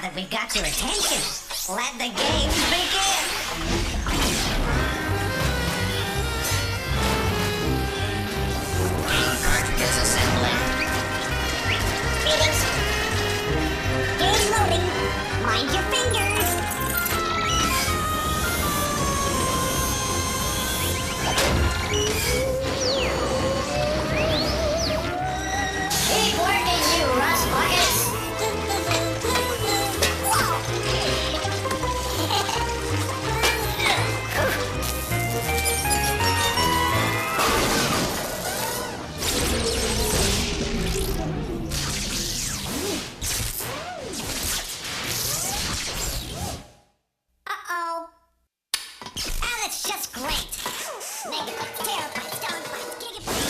that we've got your attention, let the games begin! Game cartridges assembling. Greetings. Game loading. Mind your fingers. Keep working, you rust buckets. Uh-oh. Ah, that's just great. Megabytes, terabytes, downbytes, gigabytes.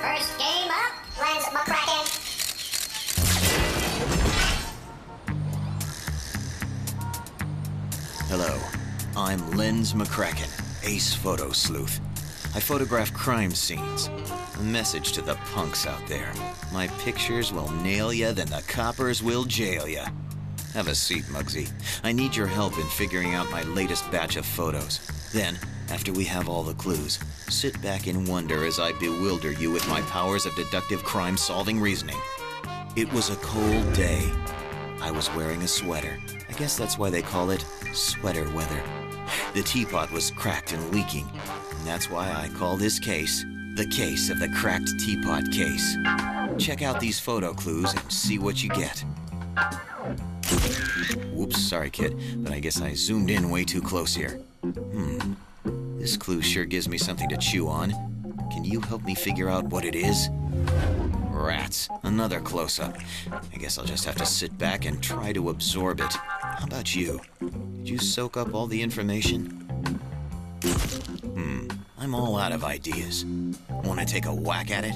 First game up, Lance McCracken. Hello, I'm Lens McCracken, ace photo sleuth. I photograph crime scenes. A message to the punks out there. My pictures will nail ya, then the coppers will jail ya. Have a seat, Muggsy. I need your help in figuring out my latest batch of photos. Then, after we have all the clues, sit back and wonder as I bewilder you with my powers of deductive crime-solving reasoning. It was a cold day. I was wearing a sweater. I guess that's why they call it sweater weather. The teapot was cracked and leaking, and that's why I call this case the case of the cracked teapot case. Check out these photo clues and see what you get. Whoops, sorry kid, but I guess I zoomed in way too close here. This clue sure gives me something to chew on. Can you help me figure out what it is? Rats, another close-up. I guess I'll just have to sit back and try to absorb it. How about you? Did you soak up all the information? I'm all out of ideas. Want to take a whack at it?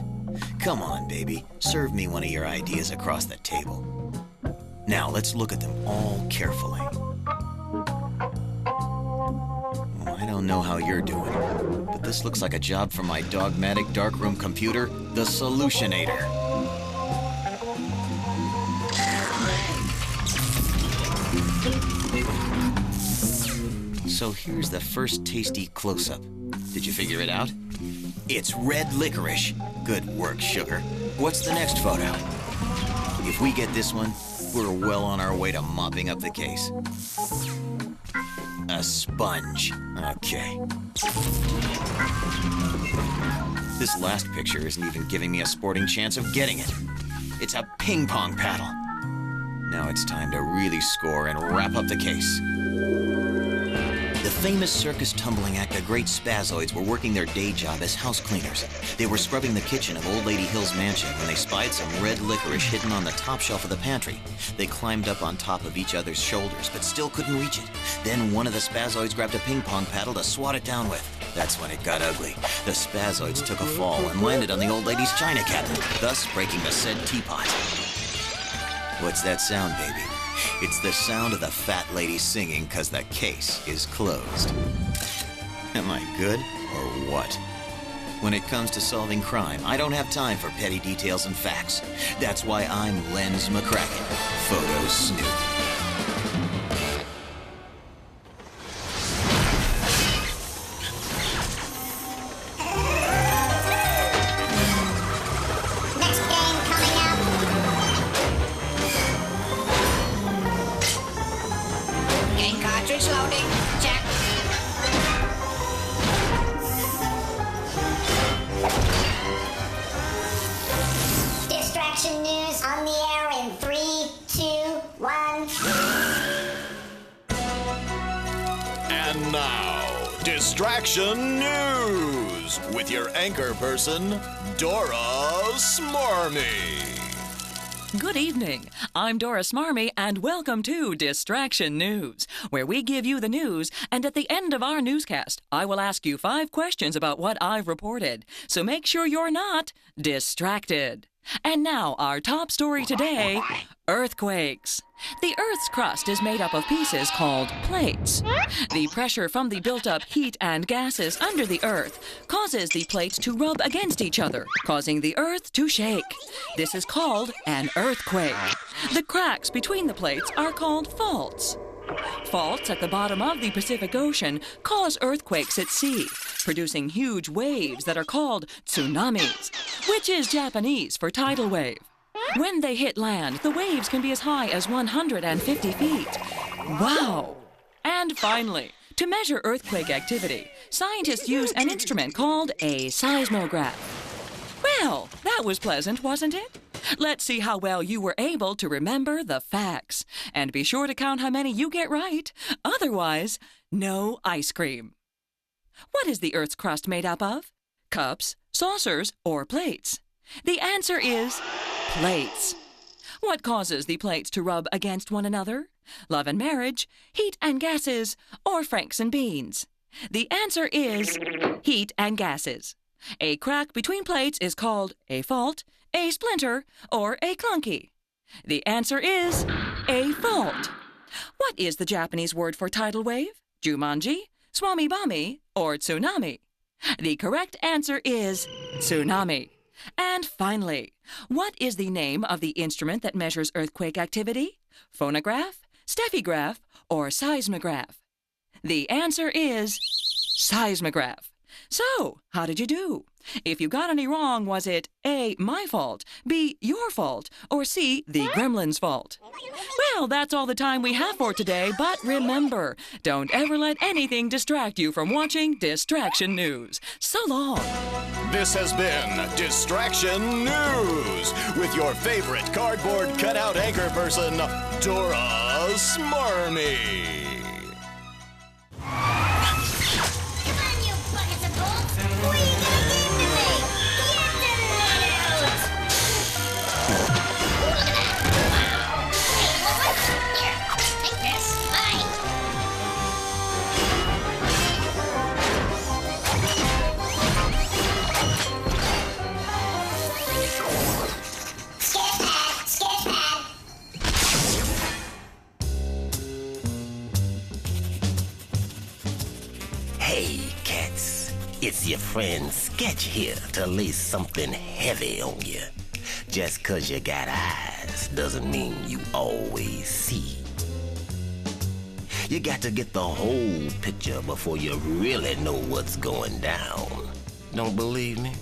Come on, baby. Serve me one of your ideas across the table. Now, let's look at them all carefully. I don't know how you're doing, but this looks like a job for my dogmatic darkroom computer, the Solutionator. So here's the first tasty close-up. Did you figure it out? It's red licorice. Good work, sugar. What's the next photo? If we get this one, we're well on our way to mopping up the case. A sponge. Okay. This last picture isn't even giving me a sporting chance of getting it. It's a ping pong paddle. Now it's time to really score and wrap up the case. The famous circus tumbling act, the Great Spazoids, were working their day job as house cleaners. They were scrubbing the kitchen of Old Lady Hill's mansion when they spied some red licorice hidden on the top shelf of the pantry. They climbed up on top of each other's shoulders, but still couldn't reach it. Then one of the Spazoids grabbed a ping pong paddle to swat it down with. That's when it got ugly. The Spazoids took a fall and landed on the old lady's china cabinet, thus breaking the said teapot. What's that sound, baby? It's the sound of the fat lady singing 'cause the case is closed. Am I good or what? When it comes to solving crime, I don't have time for petty details and facts. That's why I'm Lens McCracken, photo snoop. Loading. Check. Distraction news on the air in 3, 2, 1. And now, Distraction News with your anchor person, Dora Smarmy. Good evening. I'm Dora Smarmy, and welcome to Distraction News, where we give you the news, and at the end of our newscast, I will ask you 5 questions about what I've reported. So make sure you're not distracted. And now our top story today, earthquakes. The Earth's crust is made up of pieces called plates. The pressure from the built-up heat and gases under the Earth causes the plates to rub against each other, causing the Earth to shake. This is called an earthquake. The cracks between the plates are called faults. Faults at the bottom of the Pacific Ocean cause earthquakes at sea, producing huge waves that are called tsunamis, which is Japanese for tidal wave. When they hit land, the waves can be as high as 150 feet. Wow! And finally, to measure earthquake activity, scientists use an instrument called a seismograph. Well, that was pleasant, wasn't it? Let's see how well you were able to remember the facts. And be sure to count how many you get right. Otherwise, no ice cream. What is the Earth's crust made up of? Cups, saucers, or plates? The answer is plates. What causes the plates to rub against one another? Love and marriage, heat and gases, or Franks and beans? The answer is heat and gases. A crack between plates is called a fault, a splinter, or a clunky. The answer is a fault. What is the Japanese word for tidal wave? Jumanji, swami-bami, or tsunami? The correct answer is tsunami. And finally, what is the name of the instrument that measures earthquake activity? Phonograph, stephigraph, or seismograph? The answer is seismograph. So, how did you do? If you got any wrong, was it A, my fault, B, your fault, or C, the gremlin's fault? Well, that's all the time we have for today, but remember, don't ever let anything distract you from watching Distraction News. So long. This has been Distraction News with your favorite cardboard cutout anchor person, Dora Smarmy. Come on, you buckets of bolts! What are you gonna give to me? Get the Ooh, look at that! Wow! Hey, what? Here, take this. Bye! Skip pad! Skip pad! Hey, cats. It's your friend Sketch here to lay something heavy on you. Just 'cause you got eyes doesn't mean you always see. You got to get the whole picture before you really know what's going down. Don't believe me?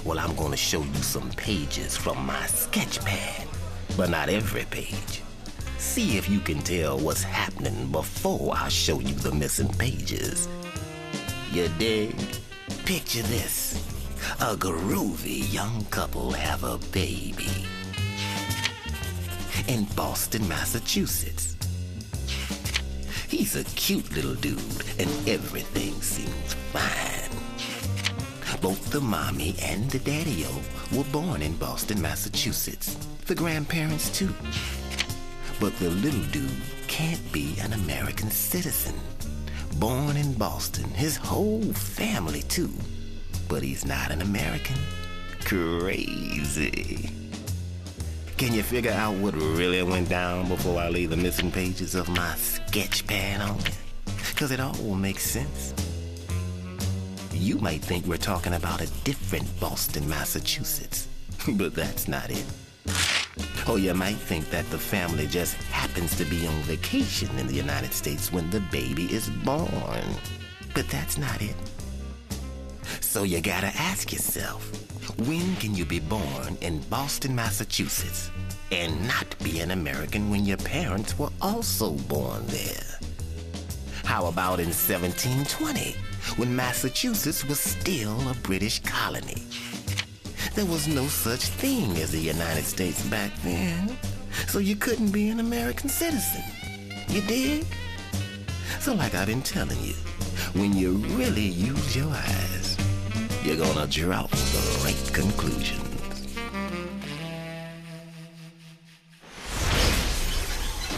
Well, I'm gonna show you some pages from my sketch pad, but not every page. See if you can tell what's happening before I show you the missing pages. You dig? Picture this. A groovy young couple have a baby in Boston, Massachusetts. He's a cute little dude and everything seems fine. Both the mommy and the daddy-o were born in Boston, Massachusetts. The grandparents too. But the little dude can't be an American citizen. Born in Boston, his whole family too. But he's not an American. Crazy. Can you figure out what really went down before I lay the missing pages of my sketch pad on you? 'Cause it all makes sense. You might think we're talking about a different Boston, Massachusetts, but that's not it. Or you might think that the family just happens to be on vacation in the United States when the baby is born, but that's not it. So you gotta ask yourself, when can you be born in Boston, Massachusetts and not be an American when your parents were also born there? How about in 1720, when Massachusetts was still a British colony? There was no such thing as the United States back then, so you couldn't be an American citizen. You dig? So like I've been telling you, when you really use your eyes, you're gonna draw the right conclusions.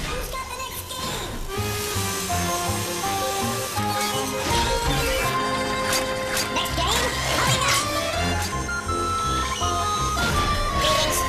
Who's got the next game? Next game coming up. Greetings,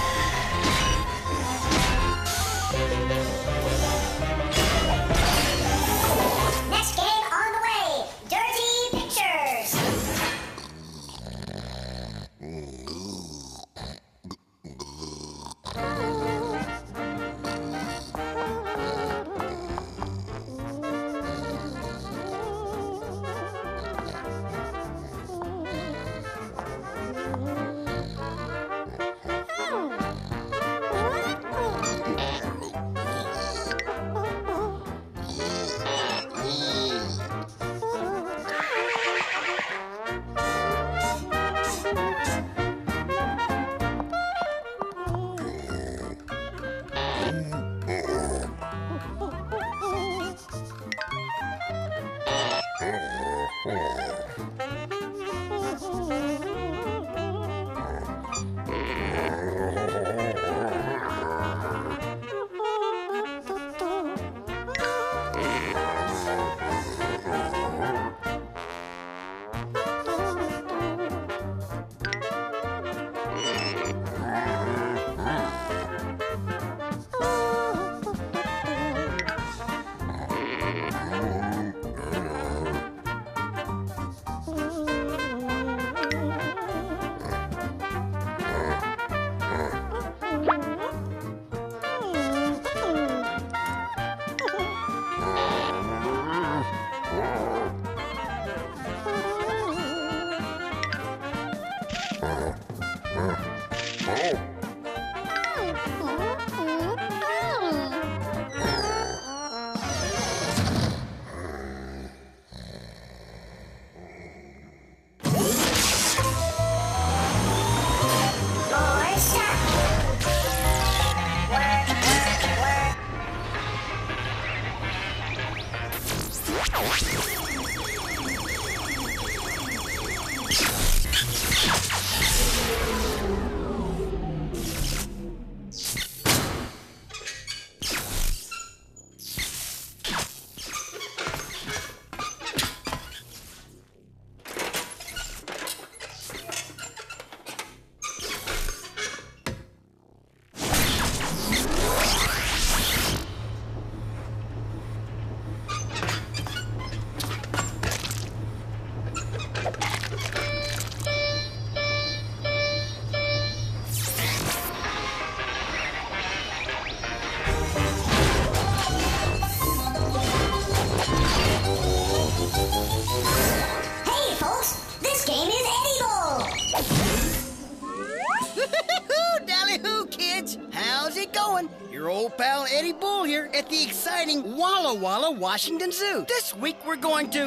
going? Your old pal Eddie Bull here at the exciting Walla Walla Washington Zoo. This week we're going to...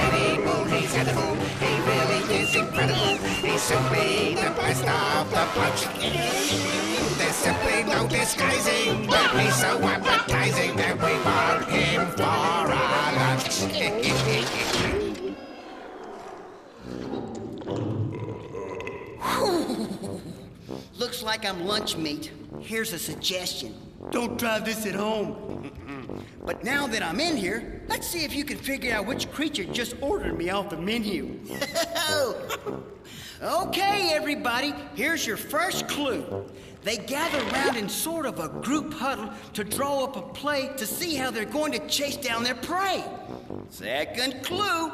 Eddie Bull, he's edible. He really is incredible. He's simply the best of the bunch. There's simply no disguising that he's so appetizing that we want him for our lunch. Looks like I'm lunch meat. Here's a suggestion. Don't try this at home. But now that I'm in here, let's see if you can figure out which creature just ordered me off the menu. Okay, everybody, here's your first clue. They gather around in sort of a group huddle to draw up a play to see how they're going to chase down their prey. Second clue,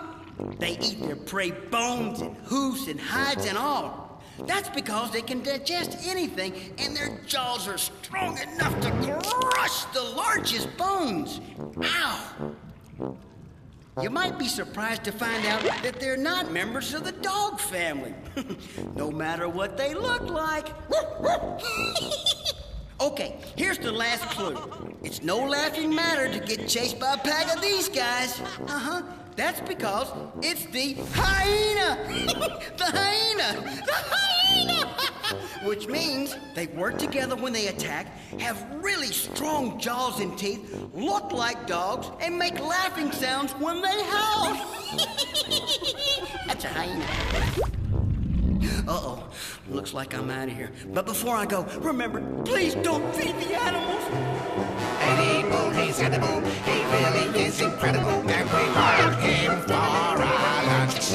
they eat their prey bones and hoofs and hides and all. That's because they can digest anything, and their jaws are strong enough to crush the largest bones. Ow! You might be surprised to find out that they're not members of the dog family, no matter what they look like. Okay, here's the last clue. It's no laughing matter to get chased by a pack of these guys. That's because it's the hyena. The hyena. The hyena. Which means they work together when they attack, have really strong jaws and teeth, look like dogs, and make laughing sounds when they howl. That's a hyena. Uh-oh. Looks like I'm out of here. But before I go, remember, please don't feed the animals. Eddie Bull, he's edible. He really is incredible. And we want him for our lunch.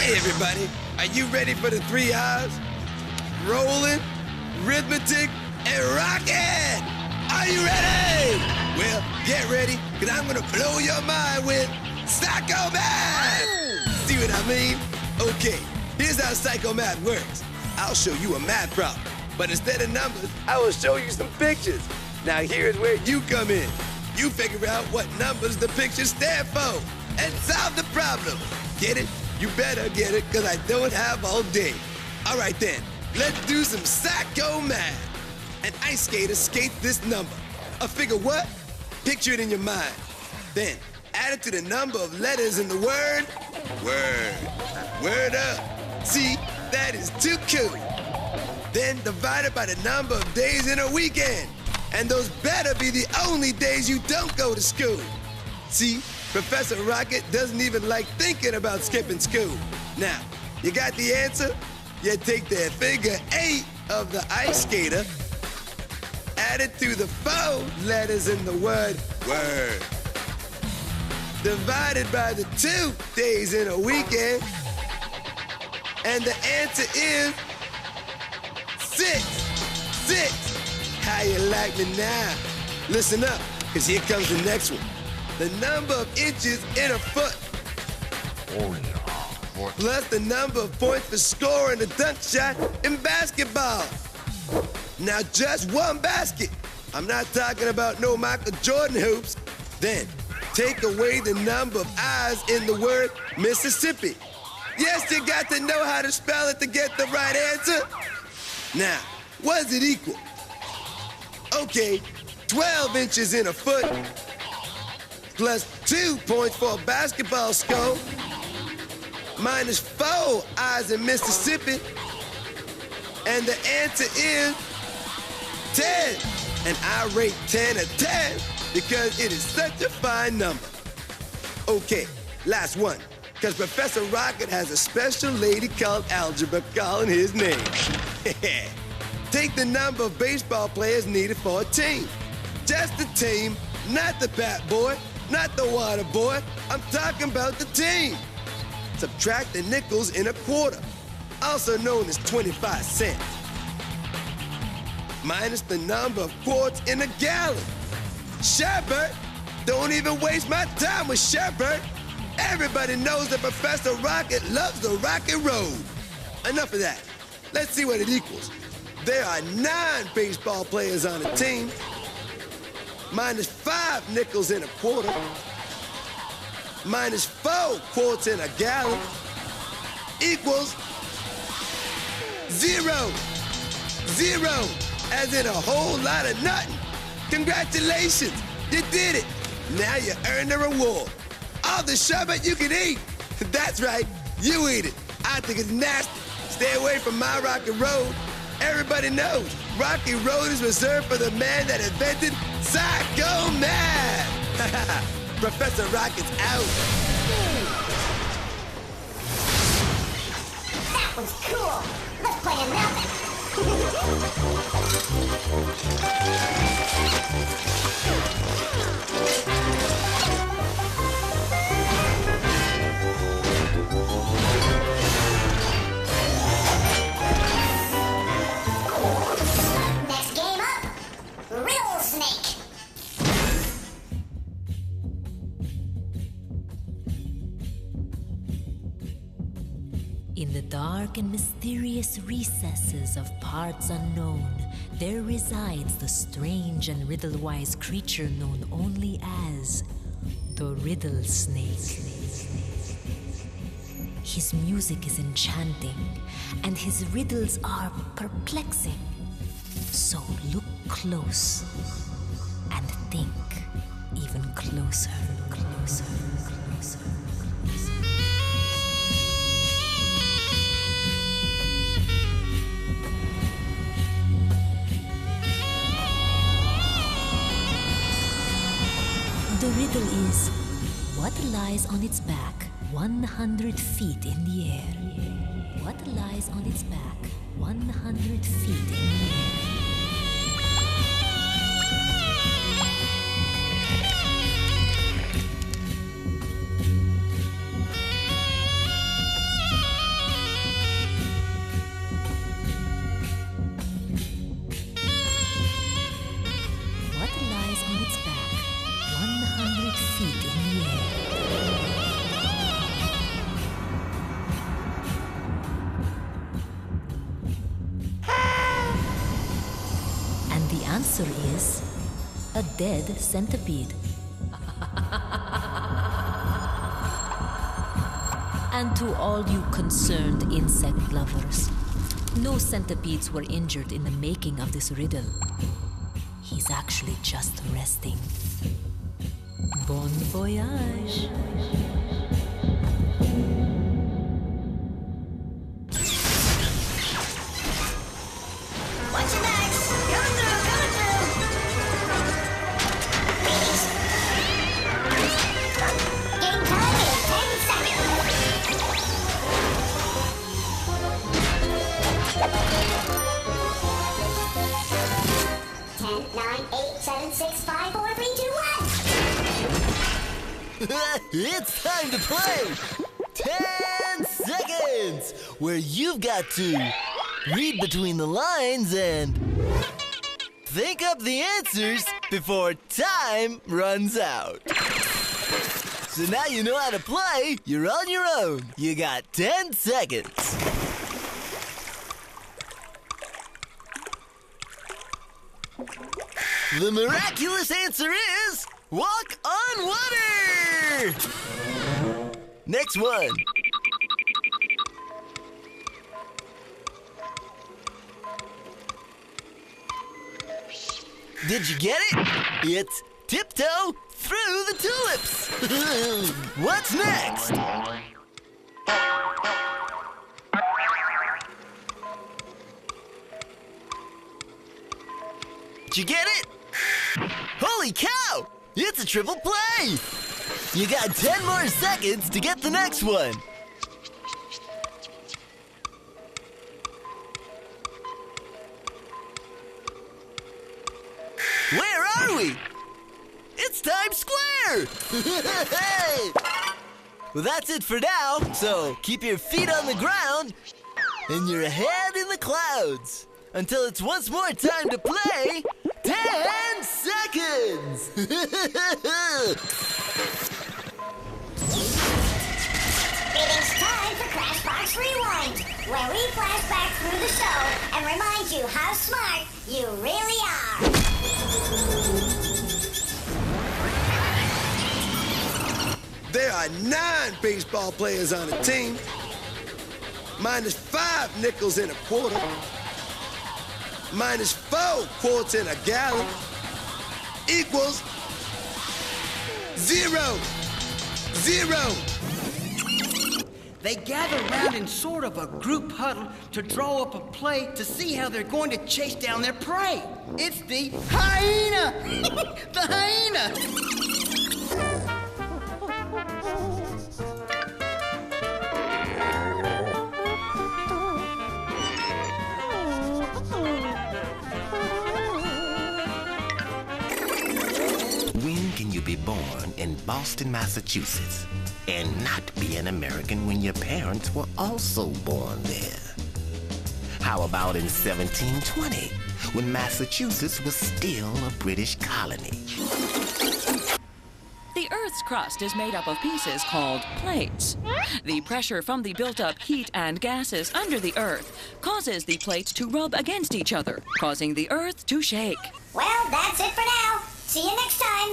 Everybody, are you ready for the 3 R's? Rolling, rhythmic, and rockin'! Are you ready? Well, get ready, because I'm going to blow your mind with Psycho Math! See what I mean? Okay, here's how Psycho Math works. I'll show you a math problem, but instead of numbers, I will show you some pictures. Now here's where you come in. You figure out what numbers the pictures stand for and solve the problem. Get it? You better get it, because I don't have all day. All right, then. Let's do some Psycho Math. An ice skater skates this number. A figure what? Picture it in your mind. Then, add it to the number of letters in the word. Word. Word up. See, that is too cool. Then, divide it by the number of days in a weekend. And those better be the only days you don't go to school. See? Professor Rocket doesn't even like thinking about skipping school. Now, you got the answer? You take the figure 8 of the ice skater, add it to the 4 letters in the word word, divided by the 2 days in a weekend, and the answer is 6. 6. How you like me now? Listen up, because here comes the next one. The number of inches in a foot. Plus the number of points for scoring a dunk shot in basketball. Now just one basket. I'm not talking about no Michael Jordan hoops. Then take away the number of I's in the word Mississippi. Yes, you got to know how to spell it to get the right answer. Now, what does it equal? Okay, 12 inches in a foot, plus 2 points for a basketball score, minus 4 I's in Mississippi, and the answer is 10. And I rate 10 a 10 because it is such a fine number. Okay, last one, because Professor Rocket has a special lady called Algebra calling his name. Take the number of baseball players needed for a team. Just the team, not the bat boy. Not the water boy. I'm talking about the team. Subtract the nickels in a quarter, also known as 25 cents. Minus the number of quarts in a gallon. Sherbert, don't even waste my time with Sherbert. Everybody knows that Professor Rocket loves the rock and roll. Enough of that. Let's see what it equals. There are 9 baseball players on a team. Minus 5 nickels in a quarter. Minus 4 quarts in a gallon. Equals 0. 0. As in a whole lot of nothing. Congratulations. You did it. Now you earned a reward. All the sherbet you can eat. That's right. You eat it. I think it's nasty. Stay away from my rocky road. Everybody knows Rocky Road is reserved for the man that invented Psycho Man. Professor Rocket's out. That was cool. Let's play another. Next game up, Riddle Snake. In the dark and mysterious recesses of parts unknown, there resides the strange and riddle-wise creature known only as the Riddle Snake. His music is enchanting, and his riddles are perplexing. So look close and think even closer, closer, closer, closer. The riddle is, what lies on its back 100 feet in the air? What lies on its back 100 feet in the air? What lies on its back 100 feet in the air? And the answer is a dead centipede. And to all you concerned insect lovers, no centipedes were injured in the making of this riddle. He's actually just resting. Bon voyage. Watch your backs. Coming through, coming through. Please. Game time in 10 seconds. 10, 9, 8, 7, 6, 5, 4, 3, 2, 1. It's time to play 10 seconds, where you've got to read between the lines and think up the answers before time runs out. So now you know how to play. You're on your own. You got 10 seconds. The miraculous answer is walk on water! Next one. Did you get it? It's tiptoe through the tulips. What's next? Did you get it? Holy cow! It's a triple play! You got 10 more seconds to get the next one. Where are we? It's it's Times Square! Well, that's it for now, so keep your feet on the ground and your head in the clouds until it's once more time to play 10 seconds! It's time for Crashbox Rewind, where we flash back through the show and remind you how smart you really are. There are 9 baseball players on a team, minus 5 nickels in a quarter, minus 4 quarts in a gallon, equals 0. 0. They gather around in sort of a group huddle to draw up a play to see how they're going to chase down their prey. It's the hyena! The hyena! When can you be born in Boston, Massachusetts, and not be an American when your parents were also born there? How about in 1720, when Massachusetts was still a British colony? The Earth's crust is made up of pieces called plates. The pressure from the built-up heat and gases under the Earth causes the plates to rub against each other, causing the Earth to shake. Well, that's it for now. See you next time.